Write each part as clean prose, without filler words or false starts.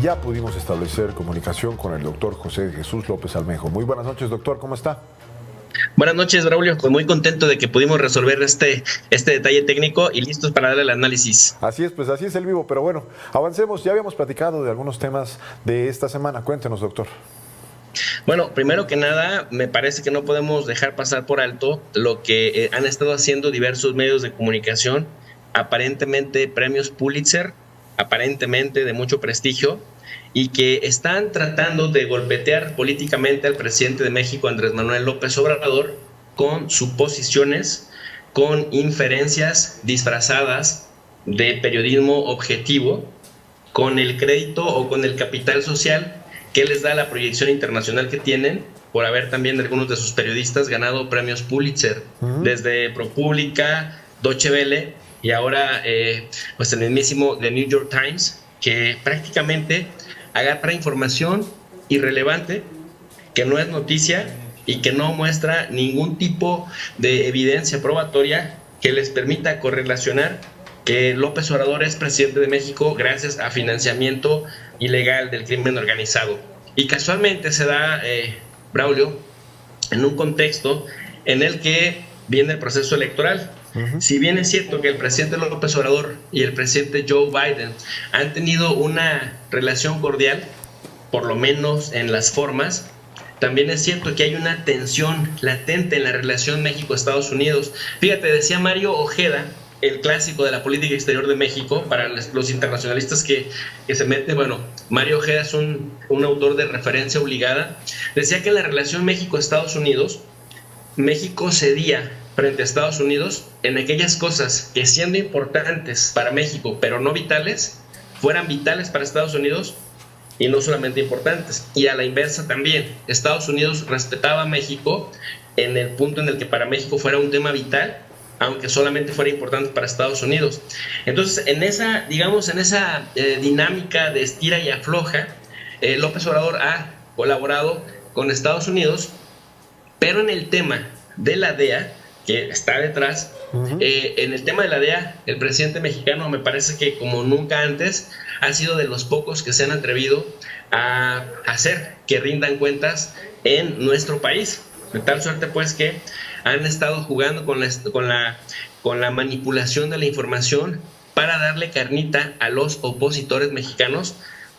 Ya pudimos establecer comunicación con el doctor José Jesús López Almejo. Muy buenas noches, doctor, ¿cómo está? Buenas noches, Braulio. Pues muy contento de que pudimos resolver este detalle técnico y listos para darle el análisis. Así es, pues así es el vivo, pero bueno, avancemos. Ya habíamos platicado de algunos temas de esta semana. Cuéntenos, doctor. Bueno, primero que nada, me parece que no podemos dejar pasar por alto lo que han estado haciendo diversos medios de comunicación, aparentemente premios Pulitzer, aparentemente de mucho prestigio, y que están tratando de golpetear políticamente al presidente de México, Andrés Manuel López Obrador, con suposiciones, con inferencias disfrazadas de periodismo objetivo, con el crédito o con el capital social que les da la proyección internacional que tienen, por haber también algunos de sus periodistas ganado premios Pulitzer, desde ProPublica, Deutsche Welle y ahora pues el mismísimo The New York Times, que prácticamente agarra información irrelevante, que no es noticia y que no muestra ningún tipo de evidencia probatoria que les permita correlacionar que López Obrador es presidente de México gracias a financiamiento ilegal del crimen organizado. Y casualmente se da, Braulio, en un contexto en el que viene el proceso electoral. Si bien es cierto que el presidente López Obrador y el presidente Joe Biden han tenido una relación cordial, por lo menos en las formas, también es cierto que hay una tensión latente en la relación México-Estados Unidos. Fíjate, decía Mario Ojeda, el clásico de la política exterior de México, para los internacionalistas que se meten, bueno, Mario Ojeda es un autor de referencia obligada, decía que en la relación México-Estados Unidos, México cedía frente a Estados Unidos en aquellas cosas que, siendo importantes para México, pero no vitales, fueran vitales para Estados Unidos y no solamente importantes. Y a la inversa también, Estados Unidos respetaba a México en el punto en el que para México fuera un tema vital, aunque solamente fuera importante para Estados Unidos. Entonces, en esa, digamos, en esa dinámica de estira y afloja, López Obrador ha colaborado con Estados Unidos, pero en el tema de la DEA, que está detrás, en el tema de la DEA, el presidente mexicano, me parece que como nunca antes, ha sido de los pocos que se han atrevido a hacer que rindan cuentas en nuestro país. De tal suerte, pues, que han estado jugando con la manipulación de la información para darle carnita a los opositores mexicanos,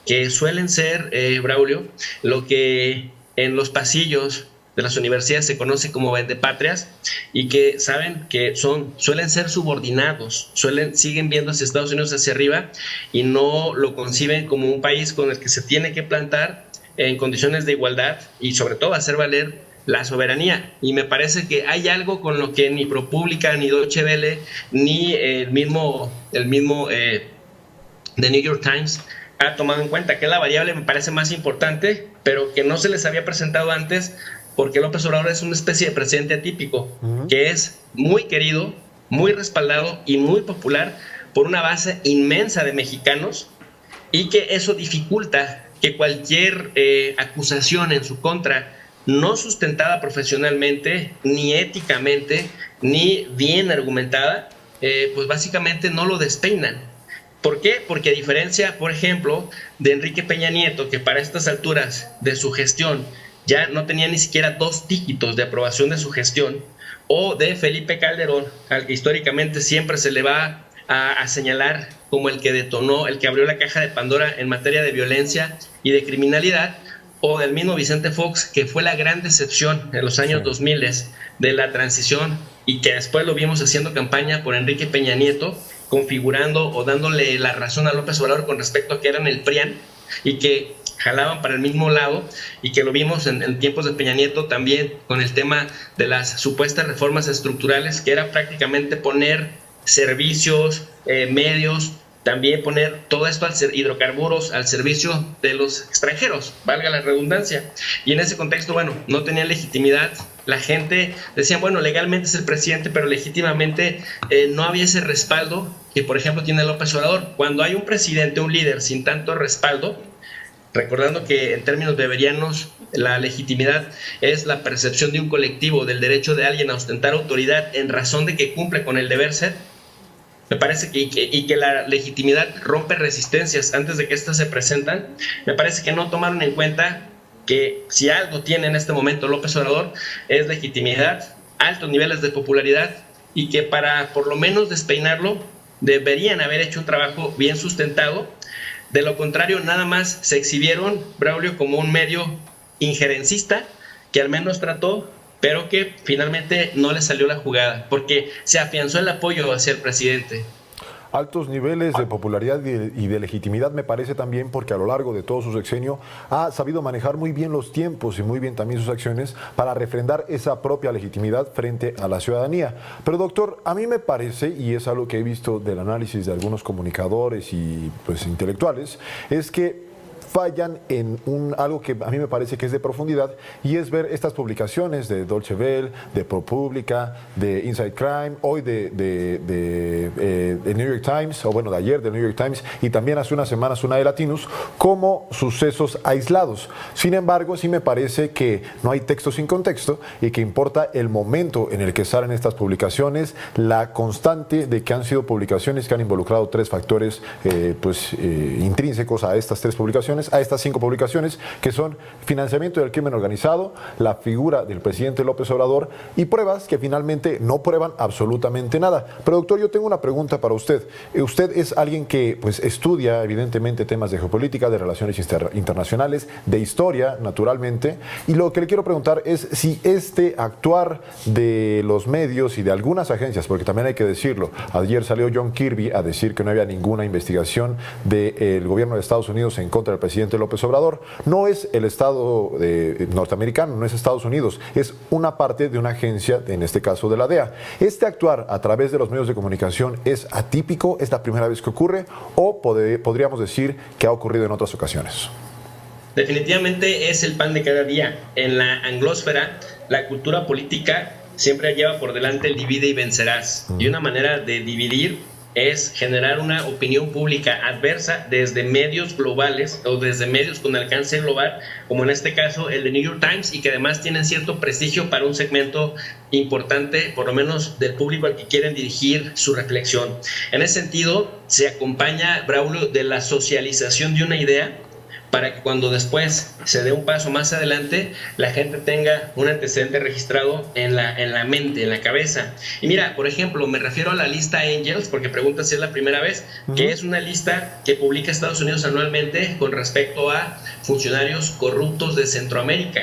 que suelen ser, Braulio, lo que en los pasillos de las universidades se conoce como vendepatrias, y que saben que suelen ser subordinados, siguen viendo hacia Estados Unidos hacia arriba y no lo conciben como un país con el que se tiene que plantar en condiciones de igualdad y sobre todo hacer valer la soberanía. Y me parece que hay algo con lo que ni ProPublica, ni Deutsche Welle, ni el mismo The New York Times ha tomado en cuenta, que la variable me parece más importante, pero que no se les había presentado antes, porque López Obrador es una especie de presidente atípico, que es muy querido, muy respaldado y muy popular por una base inmensa de mexicanos, y que eso dificulta que cualquier acusación en su contra, no sustentada profesionalmente, ni éticamente, ni bien argumentada, pues básicamente no lo despeinan. ¿Por qué? Porque a diferencia, por ejemplo, de Enrique Peña Nieto, que para estas alturas de su gestión ya no tenía ni siquiera 2 dígitos de aprobación de su gestión, o de Felipe Calderón, al que históricamente siempre se le va a señalar como el que detonó, el que abrió la caja de Pandora en materia de violencia y de criminalidad, o del mismo Vicente Fox, que fue la gran decepción en los años 2000 de la transición, y que después lo vimos haciendo campaña por Enrique Peña Nieto, configurando o dándole la razón a López Obrador con respecto a que eran el PRIAN y que jalaban para el mismo lado, y que lo vimos en tiempos de Peña Nieto también con el tema de las supuestas reformas estructurales, que era prácticamente poner servicios, medios, también poner todo esto, hidrocarburos, al servicio de los extranjeros, valga la redundancia. Y en ese contexto, bueno, no tenía legitimidad. La gente decía, bueno, legalmente es el presidente, pero legítimamente no había ese respaldo que, por ejemplo, tiene López Obrador. Cuando hay un presidente, un líder sin tanto respaldo, recordando que en términos beberianos la legitimidad es la percepción de un colectivo del derecho de alguien a ostentar autoridad en razón de que cumple con el deber ser, me parece que la legitimidad rompe resistencias antes de que éstas se presentan. Me parece que no tomaron en cuenta que si algo tiene en este momento López Obrador es legitimidad, altos niveles de popularidad, y que para por lo menos despeinarlo deberían haber hecho un trabajo bien sustentado. De lo contrario, nada más se exhibieron, Braulio, como un medio injerencista que al menos trató, pero que finalmente no le salió la jugada, porque se afianzó el apoyo hacia el presidente. Altos niveles de popularidad y de legitimidad, me parece también, porque a lo largo de todo su sexenio ha sabido manejar muy bien los tiempos y muy bien también sus acciones para refrendar esa propia legitimidad frente a la ciudadanía. Pero doctor, a mí me parece, y es algo que he visto del análisis de algunos comunicadores y pues intelectuales, es que fallan en algo que a mí me parece que es de profundidad, y es ver estas publicaciones de Deutsche Welle, de ProPublica, de Inside Crime, hoy de New York Times, o bueno, de ayer de New York Times, y también hace unas semanas una de Latinus, como sucesos aislados. Sin embargo, sí me parece que no hay texto sin contexto y que importa el momento en el que salen estas publicaciones, la constante de que han sido publicaciones que han involucrado tres factores intrínsecos a estas tres publicaciones, a estas 5 publicaciones, que son financiamiento del crimen organizado, la figura del presidente López Obrador y pruebas que finalmente no prueban absolutamente nada. Pero doctor, yo tengo una pregunta para usted. Usted es alguien que pues estudia evidentemente temas de geopolítica, de relaciones internacionales, de historia, naturalmente, y lo que le quiero preguntar es si este actuar de los medios y de algunas agencias, porque también hay que decirlo, ayer salió John Kirby a decir que no había ninguna investigación del gobierno de Estados Unidos en contra del presidente López Obrador. No es el Estado norteamericano, no es Estados Unidos, es una parte de una agencia, en este caso de la DEA. ¿Este actuar a través de los medios de comunicación es atípico? ¿Es la primera vez que ocurre? ¿O podríamos decir que ha ocurrido en otras ocasiones? Definitivamente es el pan de cada día. En la anglósfera, la cultura política siempre lleva por delante el divide y vencerás. Y una manera de dividir es generar una opinión pública adversa desde medios globales o desde medios con alcance global, como en este caso el de New York Times, y que además tienen cierto prestigio para un segmento importante, por lo menos del público al que quieren dirigir su reflexión. En ese sentido, se acompaña, Braulio, de la socialización de una idea, para que cuando después se dé un paso más adelante, la gente tenga un antecedente registrado en la mente, en la cabeza. Y mira, por ejemplo, me refiero a la lista Angels, porque preguntas si es la primera vez, que es una lista que publica Estados Unidos anualmente con respecto a funcionarios corruptos de Centroamérica,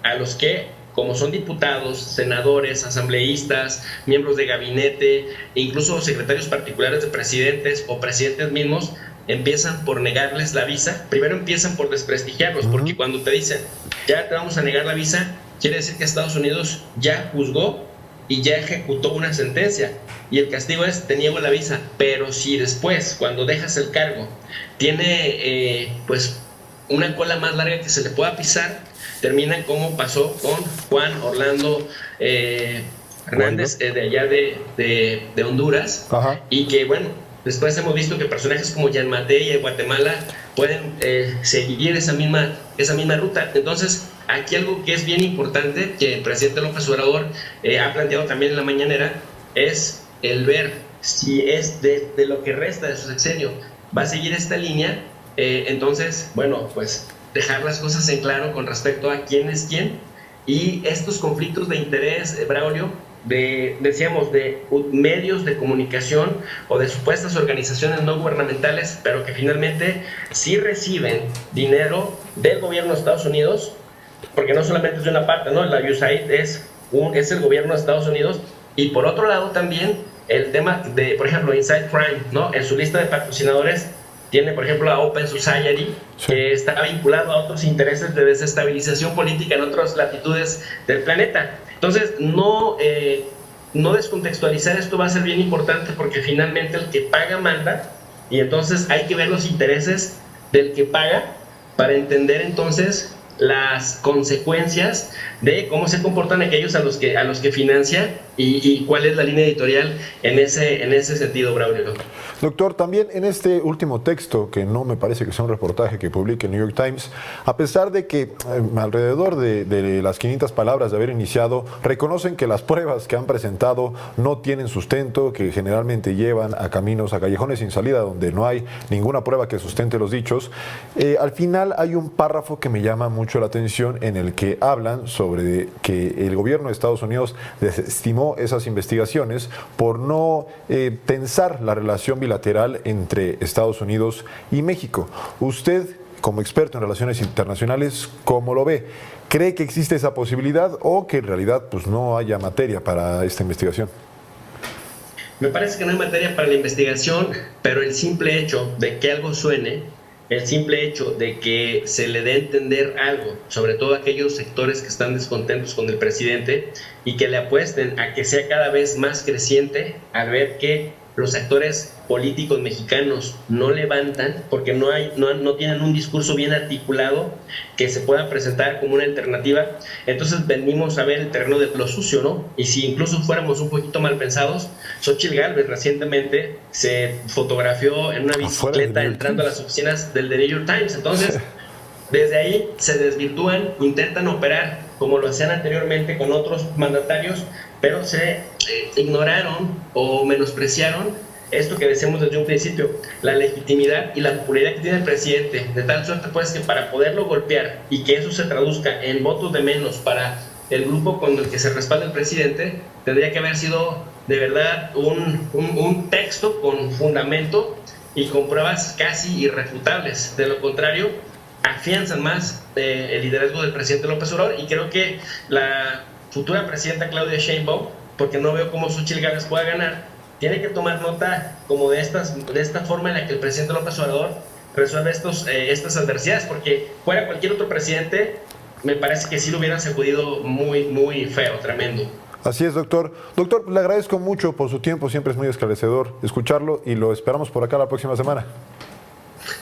a los que, como son diputados, senadores, asambleístas, miembros de gabinete, e incluso secretarios particulares de presidentes o presidentes mismos, empiezan por negarles la visa. Primero empiezan por desprestigiarlos, porque cuando te dicen, ya te vamos a negar la visa, quiere decir que Estados Unidos ya juzgó y ya ejecutó una sentencia, y el castigo es, te niego la visa. Pero si después, cuando dejas el cargo, tiene pues una cola más larga que se le pueda pisar, terminan como pasó con Juan Orlando Hernández, de allá de Honduras. Ajá. Y que bueno, después hemos visto que personajes como Jan Matei de Guatemala pueden seguir esa misma ruta. Entonces, aquí algo que es bien importante, que el presidente López Obrador ha planteado también en la mañanera, es el ver si es de lo que resta de su sexenio va a seguir esta línea. Entonces, bueno, pues dejar las cosas en claro con respecto a quién es quién, y estos conflictos de interés, Braulio, decíamos, de medios de comunicación o de supuestas organizaciones no gubernamentales, pero que finalmente sí reciben dinero del gobierno de Estados Unidos, porque no solamente es de una parte, ¿no? La USAID es el gobierno de Estados Unidos, y por otro lado también el tema de, por ejemplo, Inside Crime, ¿no? En su lista de patrocinadores tiene, por ejemplo, a Open Society, sí, que está vinculado a otros intereses de desestabilización política en otras latitudes del planeta. Entonces, no descontextualizar esto va a ser bien importante, porque finalmente el que paga manda, y entonces hay que ver los intereses del que paga para entender entonces las consecuencias de cómo se comportan aquellos a los que financia y cuál es la línea editorial en ese sentido, Braulio. Doctor, también en este último texto, que no me parece que sea un reportaje que publique el New York Times, a pesar de que alrededor de las 500 palabras de haber iniciado, reconocen que las pruebas que han presentado no tienen sustento, que generalmente llevan a caminos, a callejones sin salida, donde no hay ninguna prueba que sustente los dichos. Al final hay un párrafo que me llama mucho la atención en el que hablan sobre que el gobierno de Estados Unidos desestimó esas investigaciones por no tensar la relación bilateral entre Estados Unidos y México. Usted, como experto en relaciones internacionales, ¿cómo lo ve? ¿Cree que existe esa posibilidad o que en realidad pues, no haya materia para esta investigación? Me parece que no hay materia para la investigación, pero el simple hecho de que algo suene, el simple hecho de que se le dé a entender algo, sobre todo a aquellos sectores que están descontentos con el presidente y que le apuesten a que sea cada vez más creciente al ver que los actores políticos mexicanos no levantan porque no tienen un discurso bien articulado que se pueda presentar como una alternativa. Entonces venimos a ver el terreno de lo sucio, ¿no? Y si incluso fuéramos un poquito mal pensados, Xóchitl Gálvez recientemente se fotografió en una bicicleta entrando a las oficinas del The New York Times. Entonces, desde ahí se desvirtúan, intentan operar como lo hacían anteriormente con otros mandatarios, pero se ignoraron o menospreciaron esto que decíamos desde un principio, la legitimidad y la popularidad que tiene el presidente, de tal suerte pues que para poderlo golpear y que eso se traduzca en votos de menos para el grupo con el que se respalda el presidente, tendría que haber sido de verdad un texto con fundamento y con pruebas casi irrefutables. De lo contrario, afianzan más el liderazgo del presidente López Obrador, y creo que la futura presidenta Claudia Sheinbaum, porque no veo cómo Xóchitl Gálvez pueda ganar, tiene que tomar nota como de esta forma en la que el presidente López Obrador resuelve estas adversidades, porque fuera cualquier otro presidente, me parece que sí lo hubieran sacudido muy, muy feo, tremendo. Así es, doctor. Doctor, le agradezco mucho por su tiempo, siempre es muy esclarecedor escucharlo y lo esperamos por acá la próxima semana.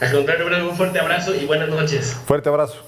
Al contrario, un fuerte abrazo y buenas noches. Fuerte abrazo.